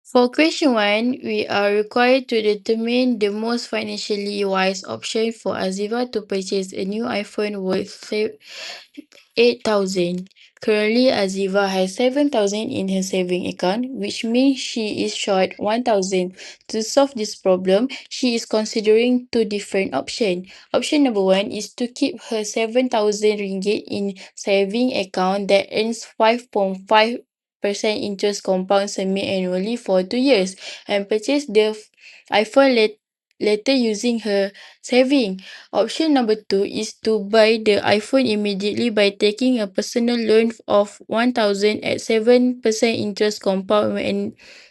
For question 1, we are required to determine the most financially wise option for Aziva to purchase a new iPhone worth 8,000. Currently, Aziva has 7,000 in her saving account, which means she is short 1,000. To solve this problem, she is considering two different options. Option number 1 is to keep her 7,000 ringgit in saving account that earns 5.5% interest compound semi-annually for 2 years and purchase the iPhone later using her saving. Option number 2 is to buy the iPhone immediately by taking a personal loan of 1,000 at 7% interest compound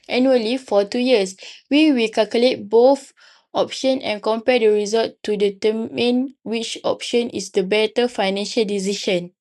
annually for 2 years. We will calculate both options and compare the result to determine which option is the better financial decision.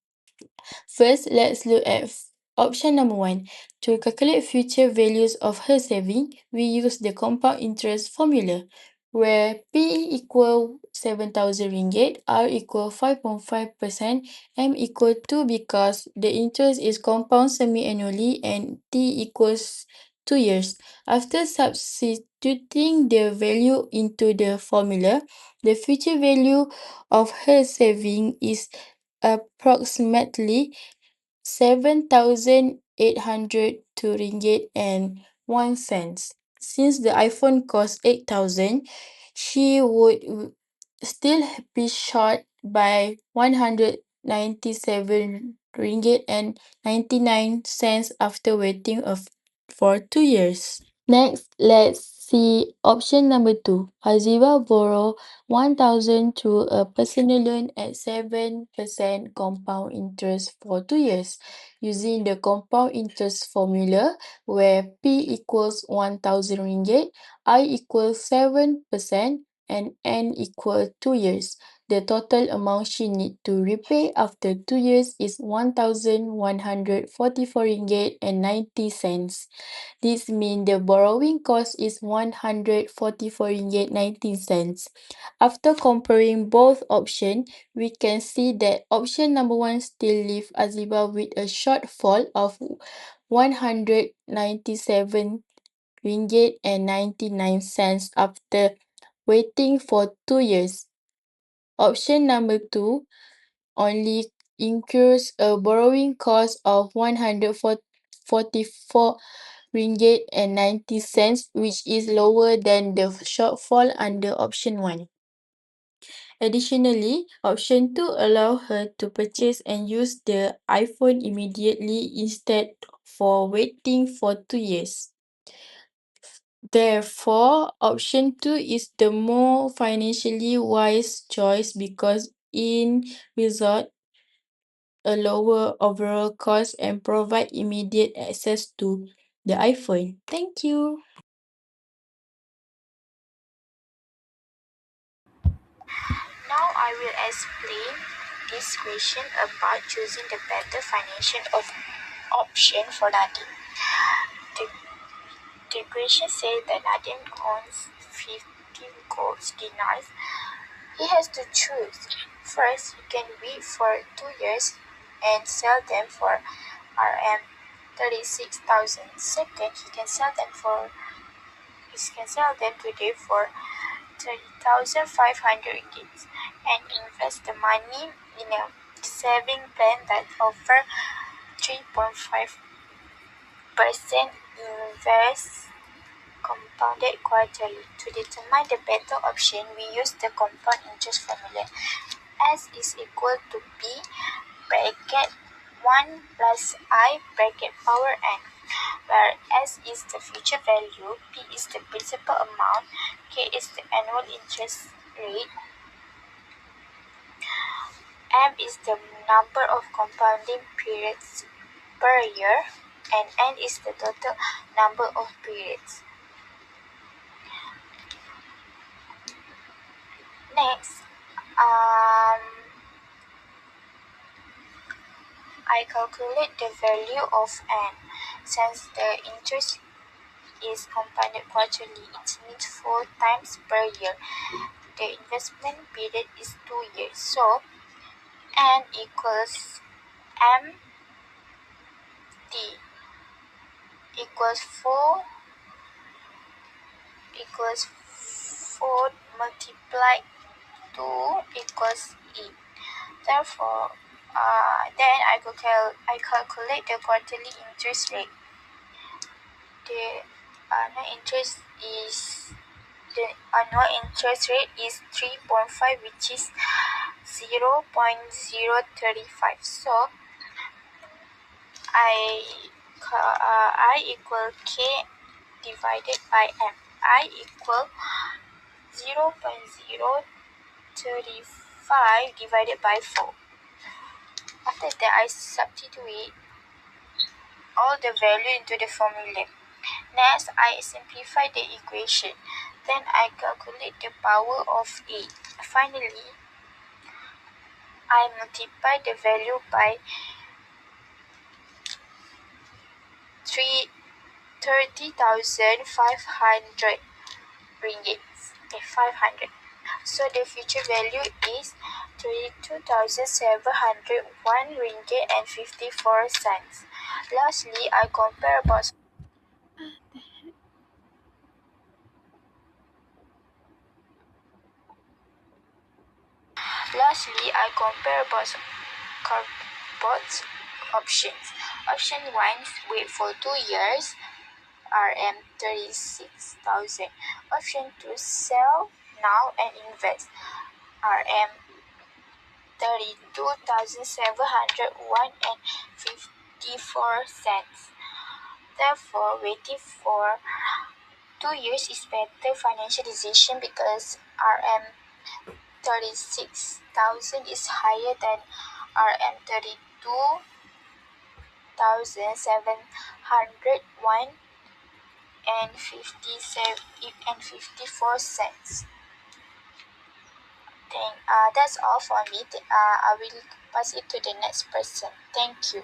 First, let's look at option number 1. To calculate future values of her saving, we use the compound interest formula, where P equal 7,000 ringgit, R equal 5.5%, M equal 2 because the interest is compound semi-annually and T equals 2 years. After substituting the value into the formula, the future value of her saving is approximately 7,802 ringgit and 1 cent. Since the iPhone cost 8,000, she would still be short by 197 ringgit and 99 cents after waiting for 2 years. Next, let's see option number 2. Aziva borrow 1,000 through a personal loan at 7% compound interest for 2 years using the compound interest formula where P equals 1,000 ringgit, I equals 7% and N equals 2 years. The total amount she need to repay after 2 years is 1,144 ringgit and 90 cents. This means the borrowing cost is 144 ringgit 19 cents. After comparing both options, we can see that option number 1 still leaves Aziba with a shortfall of 197 ringgit and 99 cents after waiting for 2 years. Option number 2 only incurs a borrowing cost of 144 ringgit and 90 cents, which is lower than the shortfall under option 1. Additionally, option 2 allow her to purchase and use the iPhone immediately instead for waiting for 2 years. Therefore, option 2 is the more financially wise choice because in result a lower overall cost and provide immediate access to the iPhone. Thank you. Now I will explain this question about choosing the better financial option for Nadine. The, the question says that Nadine owns 15 gold dinars. He has to choose. First, he can wait for 2 years and sell them for RM 36,000. Second, he can sell them today for 30,500 ringgit and invest the money in a saving plan that offers 3.5% invest compounded quarterly. To determine the better option, we use the compound interest formula. S is equal to P bracket 1 plus I bracket power n, where S is the future value, P is the principal amount, K is the annual interest rate, M is the number of compounding periods per year, and N is the total number of periods. Next, I calculate the value of N. Since the interest is compounded quarterly, it means 4 times per year. The investment period is 2 years. So, N equals MT equals 4 equals 4 multiplied 2 equals 8. Therefore, then I calculate the quarterly interest rate. The annual interest is the annual interest rate is 3.5, which is 0.035. So I equal K divided by M. I equal 0.035 divided by 4. After that, I substitute all the value into the formula. Next, I simplify the equation. Then I calculate the power of 8. Finally, I multiply the value by 30,500 ringgit. Okay, 500. So the future value is 32,701 ringgit and 54 cents. Lastly, I compare both Lastly, I compare both options. Option 1, wait for 2 years, RM 36,000. Option 2, sell now and invest, RM 32,701 and 54 cents. Therefore, waiting for 2 years is better financial decision because RM 36,000 is higher than RM 32,701 and 57 and 54 cents. That's all for me. I will pass it to the next person. Thank you.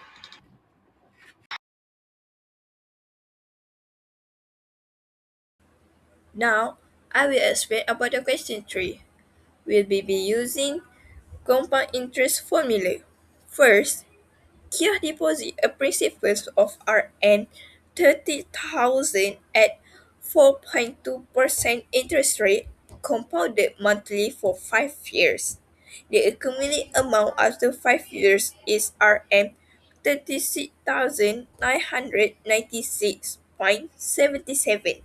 Now, I will explain about the question 3. We'll be using compound interest formula. First, Kia deposit a principal of Rn 30,000 at 4.2% interest rate compounded monthly for 5 years. The accumulated amount after 5 years is Rn 36,996.77.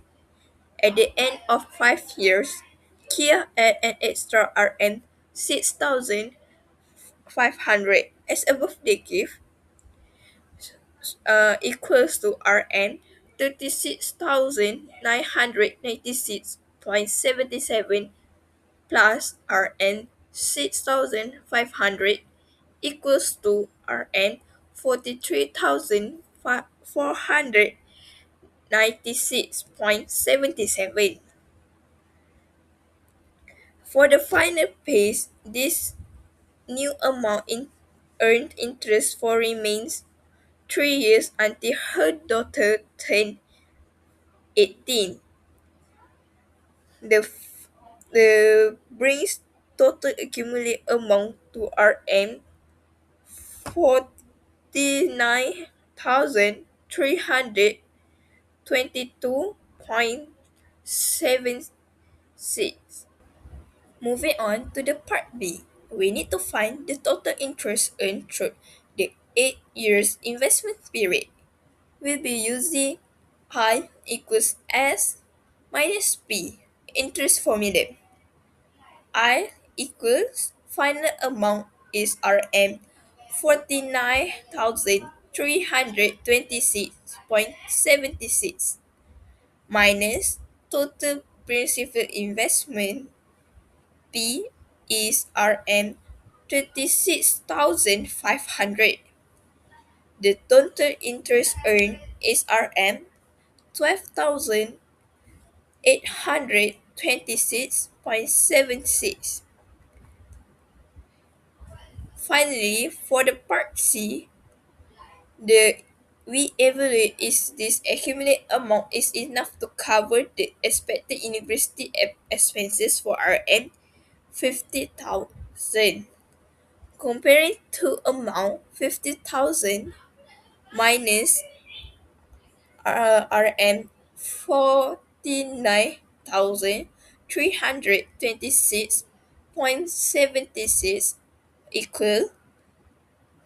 At the end of 5 years, Kia add an extra Rn 6,500 as a birthday gift, equals to Rn 36,996.77 plus Rn 6,500 equals to Rn 43,496.77. For the final phase, this new amount in earned interest for remains 3 years until her daughter turned 18. The brings total accumulated amount to RM 49,322.76. Moving on to the part B, we need to find the total interest earned through the 8 years investment period. We'll be using I equals S minus P interest formula. I equals final amount is RM 49,326.76 minus total principal investment P is RM 36,500. The total interest earned is RM 12,826.76. Finally, for the part C, the we evaluate is this accumulated amount is enough to cover the expected university expenses for RM 50,000. Comparing to amount 50,000 minus RM 1,326.76 equal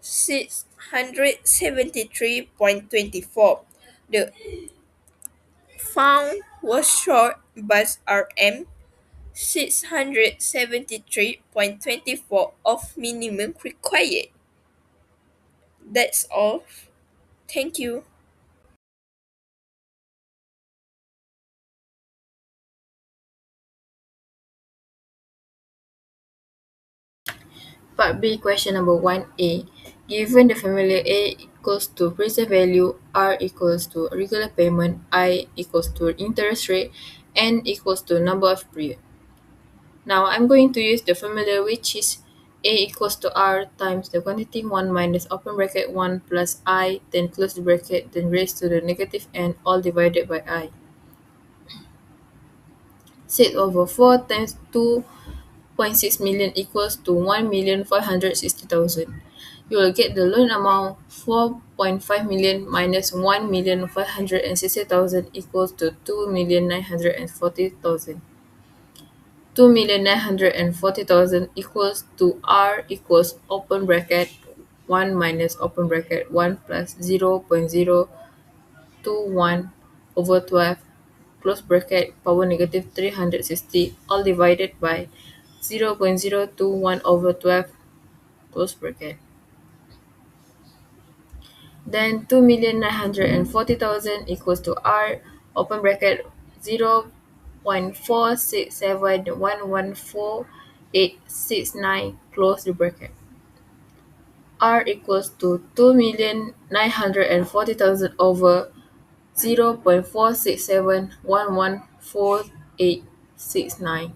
673.24. The found was short bus RM 673.24 of minimum required. That's all. Thank you. Part B, question number 1A. Given the formula A equals to present value, R equals to regular payment, I equals to interest rate, N equals to number of period. Now I'm going to use the formula which is A equals to R times the quantity 1 minus open bracket 1 plus I, then close the bracket, then raised to the negative n, all divided by I. Set over 4 times 2.6 million equals to 1,560,000. You will get the loan amount 4.5 million minus 1,560,000 equals to 2,940,000. 2,940,000 equals to R equals open bracket 1 minus open bracket 1 plus 0.021 over 12 close bracket power negative 360 all divided by 0.021 over 12 close bracket. Then 2,940,000 equals to R open bracket 0.467114869 close the bracket. R equals to 2,940,000 over 0.467114869.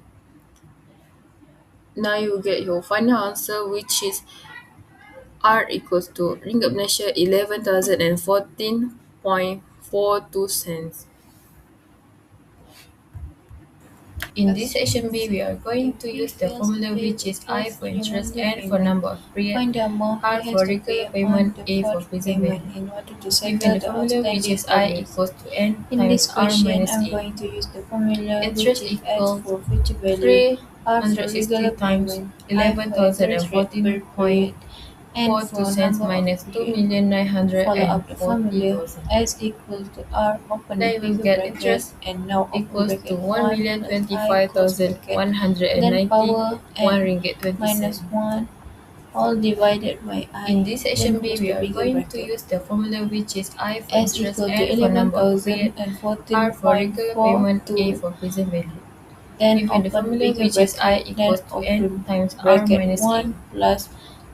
Now you get your final answer which is R equals to Ringgit Malaysia 11,014.42 cents. In this section B, we are going to use the formula which is I for interest, N for number of period, Find the amount R he has for to regular pay payment, on the A for fourth present payment value. in order to Given settle the the formula which outstanding is I arrears. equals to N In times this R question, minus I'm A. going to use the formula which Interest is S equals for future value, R for 360 regular times payment, I for interest rate per period, N 11,014.42 for cents number of minus period. Follow up the formula 2,940,000. S equals to R open the Then we will bigger get bracket interest and now open equals to bracket 1 plus I close bracket, then 1,025,191 power N ringgit 20 minus cent. 1 all divided by In I, this then section B, close we the are bigger going to bracket. use the formula which is I for S interest, equal to N for number of period, R for regular payment, A 11,014.42. for present value. Then Given the open formula bigger which is I bracket, then equals to N open times R bracket minus A. 1 plus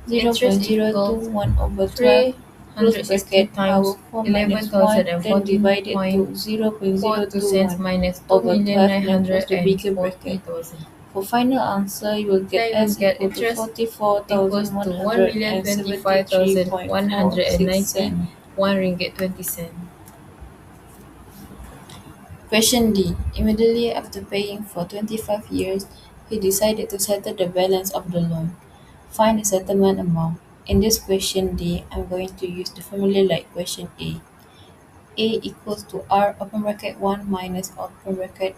Interest equals 0.021 over 12, close 360 bracket, power times 4 minus 1, then divide it to 11,014.42 cents 0.021 minus over 12, then close the bigger bracket. 2,940,000. For final answer, you will get Then we will S get equal to interest equals to 44,173.46 cents. 1,025,191 ringgit 20 cent. Question D. Immediately after paying for 25 years, he decided to settle the balance of the loan. Find the settlement amount. In this question D, I'm going to use the formula like question A. A equals to R open bracket 1 minus open bracket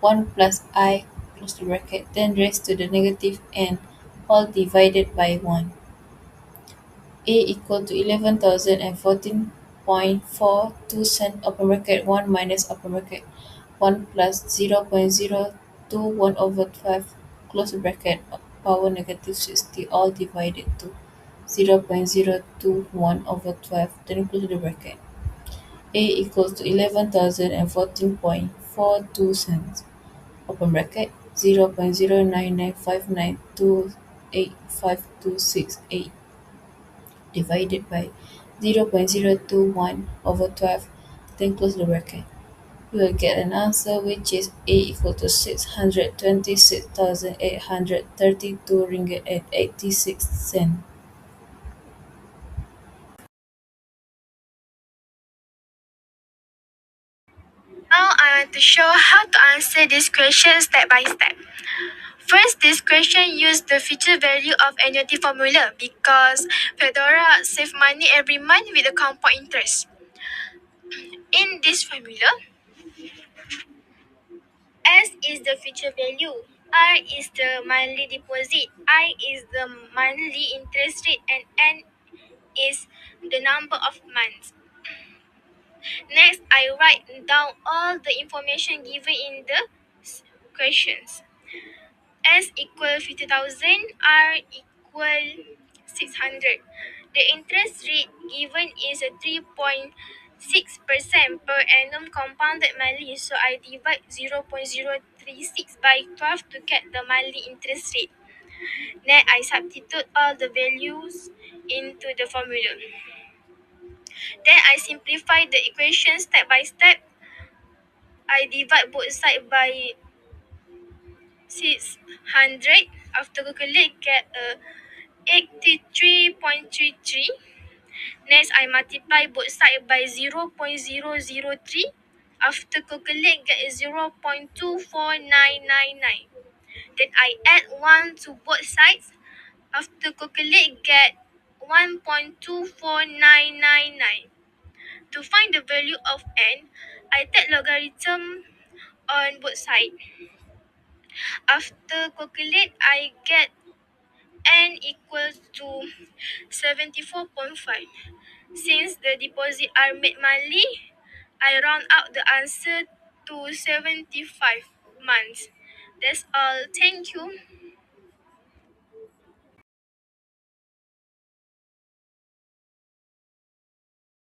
1 plus I close the bracket, then raised to the negative n, all divided by 1. A equal to 11,014.42 cent open bracket 1 minus open bracket 1 plus 0.021 over 12 close bracket power negative 60 all divided to 0.021 over 12 then close the bracket. A equals to 11,014.42 cents open bracket 0.09959285268 divided by 0.021 over 12, then close the bracket. We will get an answer which is A equal to 626,832 ringgit and 86 cents. Now I want to show how to answer this question step by step. First, this question used the future value of annuity formula because Fedora save money every month with the compound interest. In this formula, S is the future value. R is the monthly deposit. I is the monthly interest rate, and N is the number of months. Next, I write down all the information given in the questions. S equal 50,000, R equal 600. The interest rate given is a 3.6% per annum compounded monthly, so I divide 0.036 by 12 to get the monthly interest rate. Then I substitute all the values into the formula. Then I simplify the equation step by step. I divide both sides by 600. After calculate, get a 83.33. Next, I multiply both sides by 0.003. After calculate, get 0.24999. Then I add 1 to both sides. After calculate, get 1.24999. To find the value of n, I take logarithm on both sides. After calculate, I get n equals to 74.5. Since the deposit are made monthly, I round out the answer to 75 months. That's all. Thank you.